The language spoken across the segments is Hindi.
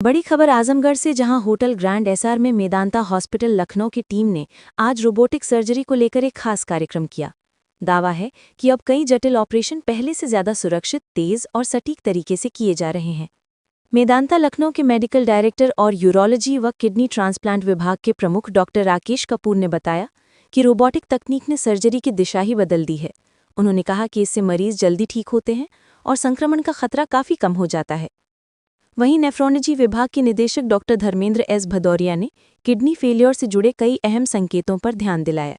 बड़ी खबर आजमगढ़ से, जहां होटल ग्रैंड एसआर में मेदांता हॉस्पिटल लखनऊ की टीम ने आज रोबोटिक सर्जरी को लेकर एक खास कार्यक्रम किया। दावा है कि अब कई जटिल ऑपरेशन पहले से ज्यादा सुरक्षित, तेज और सटीक तरीके से किए जा रहे हैं। मेदांता लखनऊ के मेडिकल डायरेक्टर और यूरोलॉजी व किडनी ट्रांसप्लांट विभाग के प्रमुख डॉक्टर राकेश कपूर ने बताया कि रोबोटिक तकनीक ने सर्जरी की दिशा ही बदल दी है। उन्होंने कहा कि इससे मरीज जल्दी ठीक होते हैं और संक्रमण का खतरा काफी कम हो जाता है। वहीं नेफ्रोलॉजी विभाग के निदेशक डॉक्टर धर्मेंद्र एस भदौरिया ने किडनी फेलियर से जुड़े कई अहम संकेतों पर ध्यान दिलाया।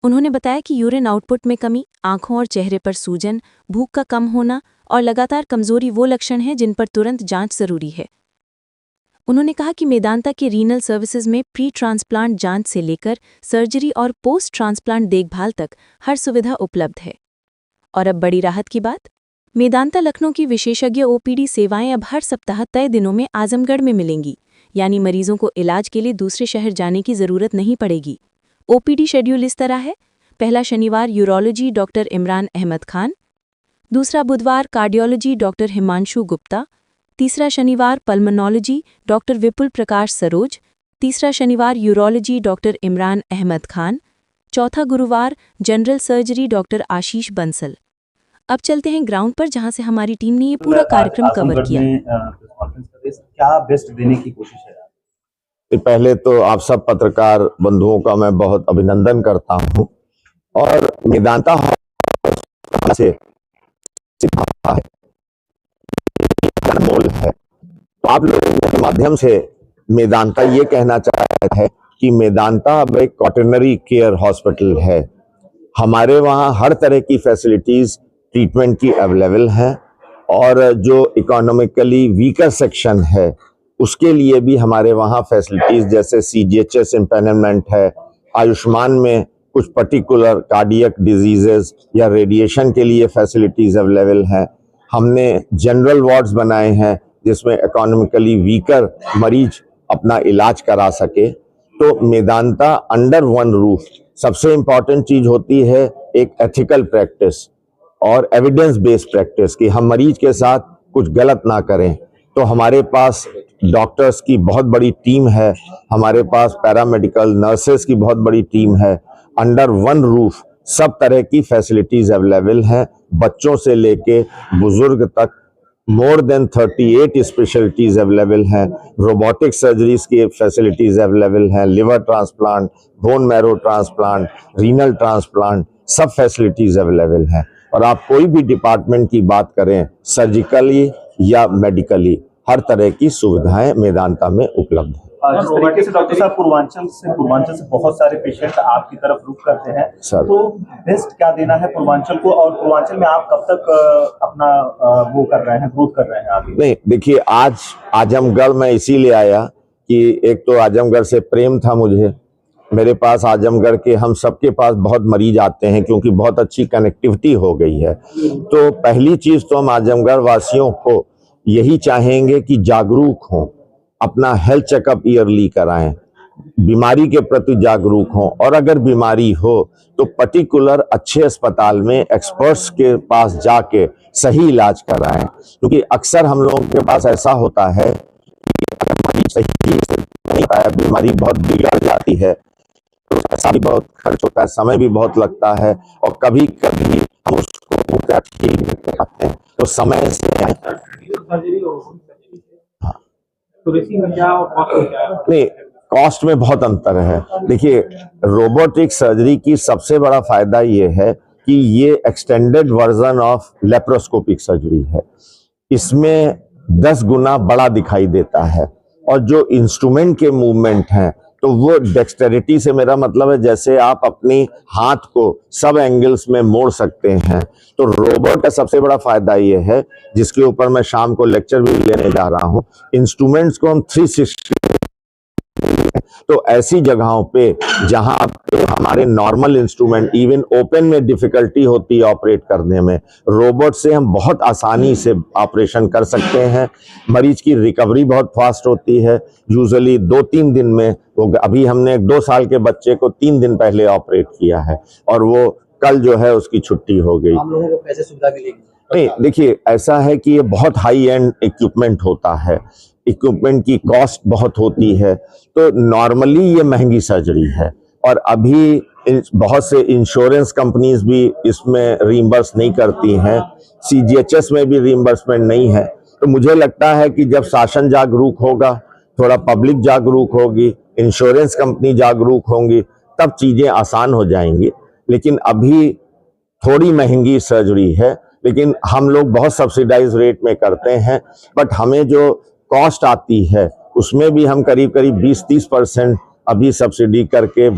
उन्होंने बताया कि यूरिन आउटपुट में कमी, आंखों और चेहरे पर सूजन, भूख का कम होना और लगातार कमजोरी वो लक्षण हैं जिन पर तुरंत जांच जरूरी है। उन्होंने कहा कि मेदांता के रीनल सर्विसेज में प्री ट्रांसप्लांट जांच से लेकर सर्जरी और पोस्ट ट्रांसप्लांट देखभाल तक हर सुविधा उपलब्ध है। और अब बड़ी राहत की बात, मेदांता लखनऊ की विशेषज्ञ ओपीडी सेवाएं अब हर सप्ताह तय दिनों में आजमगढ़ में मिलेंगी, यानी मरीजों को इलाज के लिए दूसरे शहर जाने की जरूरत नहीं पड़ेगी। ओपीडी शेड्यूल इस तरह है: पहला शनिवार यूरोलॉजी डॉक्टर इमरान अहमद खान, दूसरा बुधवार कार्डियोलॉजी डॉक्टर हिमांशु गुप्ता, तीसरा शनिवार पल्मोनोलॉजी डॉक्टर विपुल प्रकाश सरोज, तीसरा शनिवार यूरोलॉजी डॉक्टर इमरान अहमद खान, चौथा गुरुवार जनरल सर्जरी डॉक्टर आशीष बंसल। अब चलते हैं ग्राउंड पर, जहां से हमारी टीम ने ये पूरा कार्यक्रम कवर किया। क्या बेस्ट देने की कोशिश है? पहले तो आप सब पत्रकार बंधुओं का मैं बहुत अभिनंदन करता हूं और मेदांता से अनमोल है। तो आप लोगों के माध्यम से मेदांता ये कहना चाहता है कि मेदांता अब एक कॉटनरी केयर हॉस्पिटल है। हमारे वहाँ हर तरह की फैसिलिटीज ट्रीटमेंट की अवेलेबल है और जो इकोनॉमिकली वीकर सेक्शन है उसके लिए भी हमारे वहाँ फैसिलिटीज जैसे सीजीएचएस एम्पैनलमेंट है, आयुष्मान में कुछ पर्टिकुलर कार्डियक डिजीजेस या रेडिएशन के लिए फैसिलिटीज अवेलेबल हैं। हमने जनरल वार्ड्स बनाए हैं जिसमें इकोनॉमिकली वीकर मरीज अपना इलाज करा सके। तो मेदांता अंडर वन रूफ, सबसे इम्पॉर्टेंट चीज होती है एक एथिकल प्रैक्टिस और एविडेंस बेस्ड प्रैक्टिस कि हम मरीज के साथ कुछ गलत ना करें। तो हमारे पास डॉक्टर्स की बहुत बड़ी टीम है, हमारे पास पैरामेडिकल नर्सेस की बहुत बड़ी टीम है। अंडर वन रूफ सब तरह की फैसिलिटीज अवेलेबल हैं, बच्चों से लेके बुजुर्ग तक। मोर देन 38 स्पेशलिटीज अवेलेबल हैं। रोबोटिक सर्जरीज की फैसिलिटीज अवेलेबल हैं, liver transplant, bone marrow transplant, renal transplant, सब फैसिलिटीज अवेलेबल हैं। और आप कोई भी डिपार्टमेंट की बात करें, सर्जिकली या मेडिकली, हर तरह की सुविधाएं मेदांता में उपलब्ध है। जिस तरीके से डॉक्टर साहब पूर्वांचल से बहुत सारे पेशेंट आपकी तरफ रुख करते हैं सर, तो बेस्ट क्या देना है पूर्वांचल को, और पूर्वांचल में आप कब तक अपना वो कर रहे हैं, ग्रोथ कर रहे हैं आगे? नहीं, देखिए आज आजमगढ़ में इसीलिए आया कि एक तो आजमगढ़ से प्रेम था मुझे। मेरे पास आजमगढ़ के हम सबके पास बहुत मरीज आते हैं क्योंकि बहुत अच्छी कनेक्टिविटी हो गई है। तो पहली चीज तो हम आजमगढ़ वासियों को यही चाहेंगे कि जागरूक हों, अपना हेल्थ चेकअप ईयरली कराएं, बीमारी के प्रति जागरूक हों, और अगर बीमारी हो तो पर्टिकुलर अच्छे अस्पताल में एक्सपर्ट्स के पास जाके सही इलाज कराएं। क्योंकि अक्सर हम लोगों के पास ऐसा होता है कि अगर मरीज सही से नहीं पाया, बीमारी बहुत बिगड़ जाती है, तो पैसा भी बहुत खर्च होता है, समय भी बहुत लगता है, और कभी कभी हम उसको पूरा ठीक नहीं कर पाते हैं। तो समय से नहीं, कॉस्ट में बहुत अंतर है। देखिए, रोबोटिक सर्जरी की सबसे बड़ा फायदा ये है कि ये extended version of laparoscopic surgery है। इसमें 10 गुना बड़ा दिखाई देता है, और जो इंस्ट्रूमेंट के मूवमेंट हैं तो वो डेक्सटेरिटी से मेरा मतलब है जैसे आप अपनी हाथ को सब एंगल्स में मोड़ सकते हैं। तो रोबोट का सबसे बड़ा फायदा ये है, जिसके ऊपर मैं शाम को लेक्चर भी लेने जा रहा हूँ, इंस्ट्रूमेंट्स को हम 360, तो ऐसी जगहों पे जहां पे हमारे नॉर्मल इंस्ट्रूमेंट इवन ओपन में डिफिकल्टी होती है ऑपरेट करने में, रोबोट से हम बहुत आसानी से ऑपरेशन कर सकते हैं। मरीज की रिकवरी बहुत फास्ट होती है, यूजुअली 2-3 दिन में। वो अभी हमने एक 2 साल के बच्चे को 3 दिन पहले ऑपरेट किया है और वो कल जो है उसकी छुट्टी हो गई। हम लोगों को कैसे सुविधा मिलेगी? नहीं, देखिए ऐसा है कि ये बहुत हाई एंड इक्विपमेंट होता है। इक्विपमेंट की कॉस्ट बहुत होती है, तो नॉर्मली ये महंगी सर्जरी है। और अभी बहुत से इंश्योरेंस कंपनीज भी इसमें रीइंबर्स नहीं करती हैं, सीजीएचएस में भी रीइंबर्समेंट नहीं है। तो मुझे लगता है कि जब शासन जागरूक होगा, थोड़ा पब्लिक जागरूक होगी, इंश्योरेंस कंपनी जागरूक होंगी, तब चीजें आसान हो जाएंगी। लेकिन अभी थोड़ी महंगी सर्जरी है, लेकिन हम लोग बहुत सब्सिडाइज रेट में करते हैं। बट हमें जो कॉस्ट आती है उसमें भी हम करीब करीब 20-30% अभी सब्सिडी करके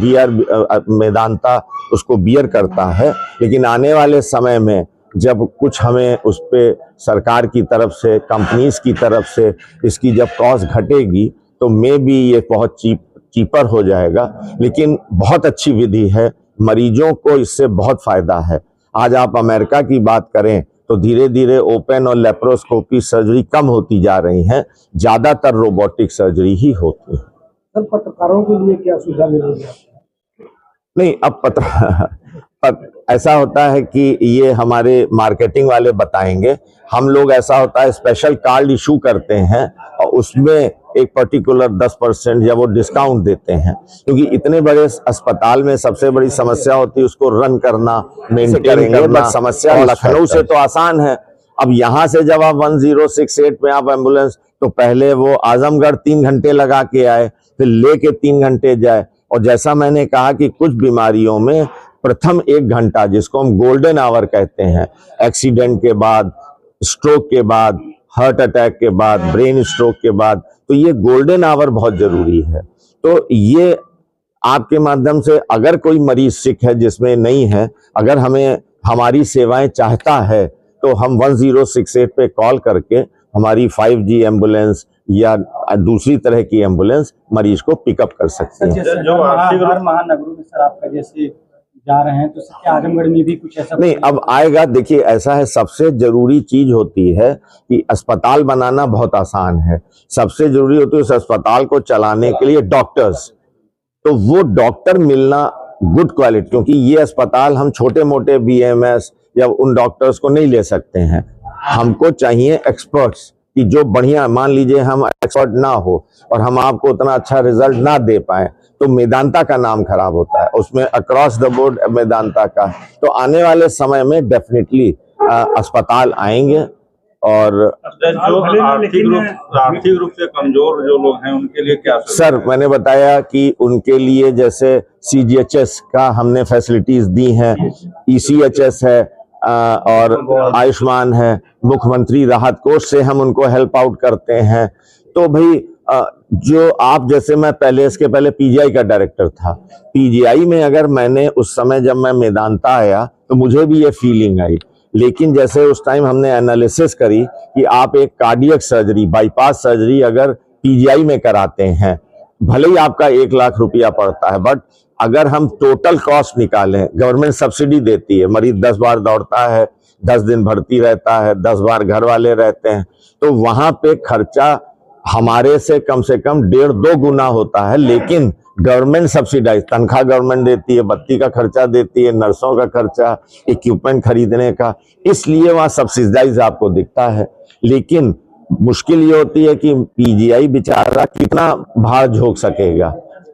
मेदांता उसको बियर करता है। लेकिन आने वाले समय में जब कुछ हमें उस पे सरकार की तरफ से, कंपनीज की तरफ से इसकी जब कॉस्ट घटेगी, तो मे भी ये बहुत चीपर हो जाएगा। लेकिन बहुत अच्छी विधि है, मरीजों को इससे बहुत फायदा है। आज आप अमेरिका की बात करें तो धीरे धीरे ओपन और लेप्रोस्कोपी सर्जरी कम होती जा रही हैं, ज्यादातर रोबोटिक सर्जरी ही होती है। सर, पत्रकारों के लिए क्या सुझाव मिलेगा? नहीं, अब ऐसा होता है कि ये हमारे मार्केटिंग वाले बताएंगे। हम लोग ऐसा होता है स्पेशल कार्ड इशू करते हैं और उसमें एक पर्टिकुलर 10% या वो डिस्काउंट देते हैं, क्योंकि इतने बड़े अस्पताल में सबसे बड़ी समस्या होती है उसको रन करना, मेंटेन करना। समस्या लखनऊ से तो आसान है। अब यहाँ से जब आप 1068 में आप एम्बुलेंस, तो पहले वो आजमगढ़ 3 घंटे लगा के आए, फिर लेके 3 घंटे जाए। और जैसा मैंने कहा कि कुछ बीमारियों में प्रथम 1 घंटा, जिसको हम गोल्डन आवर कहते हैं, एक्सीडेंट के बाद, स्ट्रोक के बाद, हार्ट अटैक के बाद, ब्रेन स्ट्रोक के बाद, तो ये गोल्डन आवर बहुत जरूरी है। तो ये आपके माध्यम से अगर कोई मरीज सिक है जिसमें नहीं है, अगर हमें हमारी सेवाएं चाहता है, तो हम 1068 पे कॉल करके हमारी 5G एम्बुलेंस या दूसरी तरह की एम्बुलेंस मरीज को पिकअप कर सकते हैं। जो महानगरों में सर आपका जैसे जा रहे हैं, तो क्या आजमगढ़ में भी कुछ ऐसा नहीं अब आएगा? देखिए, ऐसा है, सबसे जरूरी चीज होती है कि अस्पताल बनाना बहुत आसान है, सबसे जरूरी होती है उस अस्पताल को चलाने के लिए डॉक्टर्स। तो वो डॉक्टर मिलना गुड क्वालिटी, क्योंकि ये अस्पताल हम छोटे मोटे BMS या उन डॉक्टर्स को नहीं ले सकते हैं। हमको चाहिए एक्सपर्ट्स कि जो बढ़िया, मान लीजिए हम एक्सपर्ट ना हो और हम आपको उतना अच्छा रिजल्ट ना दे पाए, तो मेदांता का नाम खराब होता है, उसमें अक्रॉस द बोर्ड मेदांता का। तो आने वाले समय में डेफिनेटली अस्पताल आएंगे। और जो आर्थिक रूप से कमजोर जो लोग हैं उनके लिए क्या सर, मैंने बताया कि उनके लिए जैसे CGHS का हमने फैसिलिटीज दी हैं, ECHS है और आयुष्मान है, मुख्यमंत्री राहत कोष से हम उनको हेल्प आउट करते हैं। तो भाई जो आप जैसे, मैं पहले, इसके पहले PGI का डायरेक्टर था, PGI में अगर मैंने उस समय जब मैं मेदांता आया तो मुझे भी ये फीलिंग आई। लेकिन जैसे उस टाइम हमने एनालिसिस करी कि आप एक कार्डियक सर्जरी, बाईपास सर्जरी अगर PGI में कराते हैं, भले ही आपका 1 लाख रुपया पड़ता है, बट अगर हम टोटल कॉस्ट निकालें, गवर्नमेंट सब्सिडी देती है, मरीज 10 बार दौड़ता है, 10 दिन भर्ती रहता है, 10 बार घर वाले रहते हैं, तो वहां पे खर्चा हमारे से कम 1.5-2 गुना होता है। लेकिन गवर्नमेंट सब्सिडाइज, तनख्वाह गवर्नमेंट देती है, बत्ती का खर्चा देती है, नर्सों का खर्चा, इक्विपमेंट खरीदने का, इसलिए वहां सब्सिडाइज आपको दिखता है। लेकिन मुश्किल ये होती है कि PGI बेचारा कितना भार झोंक सकेगा।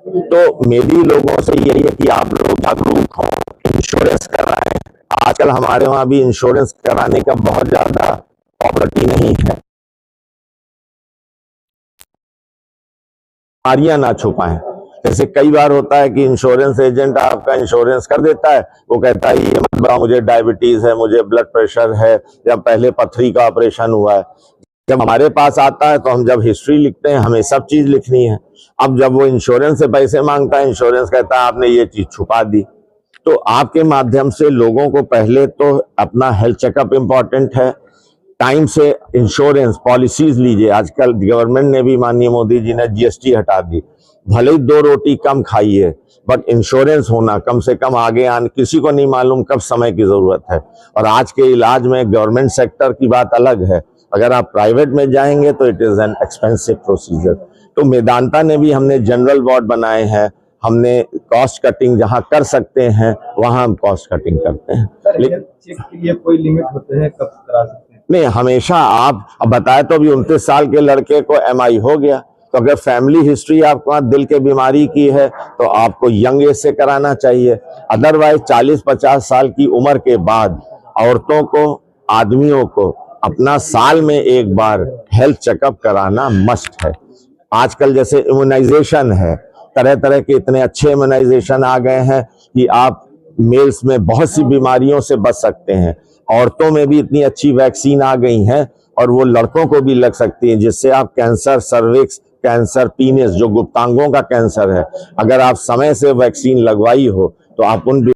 तो मेरी लोगों से यही है कि आप लोग जागरूक हो, इंश्योरेंस कराएं। आजकल हमारे वहां भी इंश्योरेंस कराने का बहुत ज्यादा प्रॉपर्टी नहीं है। बीमारियां ना छुपाएं। जैसे कई बार होता है कि इंश्योरेंस एजेंट आपका इंश्योरेंस कर देता है, वो कहता है ये मत बताओ मुझे डायबिटीज है, मुझे ब्लड प्रेशर है, या पहले पथरी का ऑपरेशन हुआ है। जब हमारे पास आता है तो हम जब हिस्ट्री लिखते हैं, हमें सब चीज लिखनी है। अब जब वो इंश्योरेंस से पैसे मांगता है, इंश्योरेंस कहता है आपने ये चीज छुपा दी। तो आपके माध्यम से लोगों को पहले तो अपना हेल्थ चेकअप इंपॉर्टेंट है, टाइम से इंश्योरेंस पॉलिसीज लीजिए। आजकल गवर्नमेंट ने भी, माननीय मोदी जी ने GST हटा दी, भले ही 2 रोटी कम खाइए, बट इंश्योरेंस होना कम से कम आगे आने, किसी को नहीं मालूम कब समय की जरूरत है। और आज के इलाज में गवर्नमेंट सेक्टर की बात अलग है, अगर आप प्राइवेट में जाएंगे तो it is an expensive procedure. तो मेदांता ने भी, हमने जनरल वार्ड बनाए हैं, हमने कॉस्ट कटिंग जहां कर सकते हैं वहां हम कॉस्ट कटिंग करते हैं। सर, चेक के लिए कोई लिमिट होते हैं, कब करा सकते हैं? नहीं, हमेशा आप अब बताए तो अभी 29 साल के लड़के को MI हो गया, तो अगर फैमिली हिस्ट्री आपको दिल के बीमारी की है तो आपको यंग एज से कराना चाहिए। अदरवाइज 40-50 साल की उम्र के बाद औरतों को, आदमियों को अपना साल में एक बार हेल्थ चेकअप कराना मस्ट है। आजकल जैसे इम्यूनाइजेशन है, तरह तरह के इतने अच्छे इम्यूनाइजेशन आ गए हैं कि आप मेल्स में बहुत सी बीमारियों से बच सकते हैं। औरतों में भी इतनी अच्छी वैक्सीन आ गई हैं और वो लड़कों को भी लग सकती है, जिससे आप कैंसर सर्विक्स, कैंसर पीनिस जो गुप्तांगों का कैंसर है, अगर आप समय से वैक्सीन लगवाई हो तो आप उन